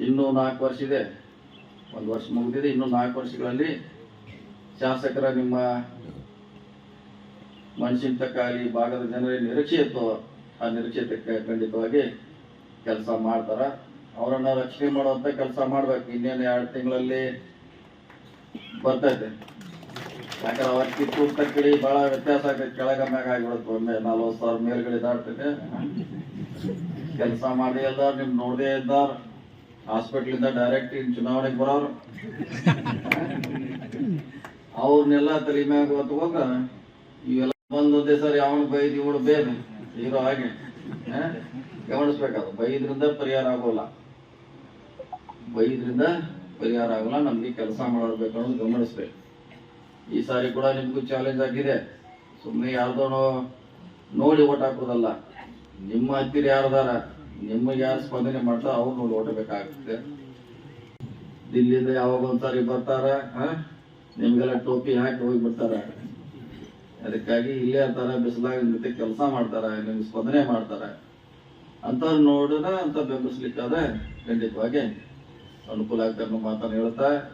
ಇನ್ನೂ 4 ವರ್ಷ ಇದೆ, 1 ವರ್ಷ ಮುಗಿದಿದೆ. ಇನ್ನೂ 4 ವರ್ಷಗಳಲ್ಲಿ ಶಾಸಕರ ನಿಮ್ಮ ಮನಸ್ಸಿನ ತಕ್ಕಾಗಿ ಭಾಗದ ಜನರ ನಿರೀಕ್ಷೆ ಇತ್ತು. ಆ ನಿರೀಕ್ಷೆ ಖಂಡಿತವಾಗಿ ಕೆಲಸ ಮಾಡ್ತಾರ. ಅವರನ್ನ ರಕ್ಷಣೆ ಮಾಡುವಂತ ಕೆಲಸ ಮಾಡ್ಬೇಕು. ಇನ್ನೇನು 2 ತಿಂಗಳಲ್ಲಿ ಬರ್ತೈತೆ. ಯಾಕಂದ್ರೆ ಅವ್ರ ಕಿತ್ತೂರು ತಕ್ಕಡಿ ಬಹಳ ವ್ಯತ್ಯಾಸ ಆಗೈತೆ. ಕೆಳಗ ಮ್ಯಾಗ ಆಗಿಬಿಡುತ್ತೆ. ಒಮ್ಮೆ 40,000 ಮೇಲ್ಗಡೆ ದಾಡ್ತೈತೆ. ಕೆಲಸ ಮಾಡಿ ಇಲ್ದಾರ, ನಿಮ್ ನೋಡದೇ ಇದ್ದಾರ, ಹಾಸ್ಪಿಟ್ಲಿಂದ ಡೈರೆಕ್ಟ್ ಚುನಾವಣೆಗೆ ಬರೋರು ಅವ್ರನ್ನೆಲ್ಲ ತಲೆ ಮ್ಯಾಗ ಹೊತ್ಕೊಂಡ ಇವೆಲ್ಲ ಬಂದದ್ದೇ ಸರ್. ಯಾವನ್ ಬೈದ್ ಇವಳು ಬೇರೆ ಇರೋ ಹಾಗೆ ಗಮನಿಸ್ಬೇಕಾದ್ರು. ಬೈದ್ರಿಂದ ಪರಿಹಾರ ಆಗೋಲ್ಲ, ಬೈದ್ರಿಂದ ಪರಿಹಾರ ಆಗೋಲ್ಲ. ನಮ್ಗೆ ಕೆಲಸ ಮಾಡಬೇಕು ಅನ್ನೋದು ಗಮನಿಸ್ಬೇಕು. ಈ ಸಾರಿ ಕೂಡ ನಿಮ್ಗೂ ಚಾಲೆಂಜ್ ಆಗಿದೆ. ಸುಮ್ಮನೆ ಯಾರ್ದೋ ನೋಡಿ ಓಟ್ ಹಾಕೋದಲ್ಲ. ನಿಮ್ಮ ಹತ್ತಿರ ಯಾರದಾರ, ನಿಮಗೆ ಯಾರು ಸ್ಪಂದನೆ ಮಾಡ್ತಾರ ಅವ್ರು ನೋಡಿ ಓಟ್ ಬೇಕಾಗುತ್ತೆ. ದಿಲ್ಲಿಂದ ಯಾವಾಗ ಒಂದ್ಸಾರಿ ಬರ್ತಾರ, ನಿಮ್ಗೆಲ್ಲ ಟೋಪಿ ಹಾಕಿ ಹೋಗ್ಬಿಡ್ತಾರ. ಅದಕ್ಕಾಗಿ ಇಲ್ಲೇ ಇರ್ತಾರ, ಬಿಸಿಲಾಗ ಜೊತೆ ಕೆಲಸ ಮಾಡ್ತಾರ, ನಿಮ್ಗೆ ಸ್ಪಂದನೆ ಮಾಡ್ತಾರ ಅಂತ ನೋಡೋಣ ಅಂತ ಬೆಂಬಲಿಸ್ಲಿಕ್ಕಾದ್ರೆ ಖಂಡಿತವಾಗಿ ಅನುಕೂಲ ಆಗ್ತಾರೆ ಮಾತನ್ನು ಹೇಳ್ತಾ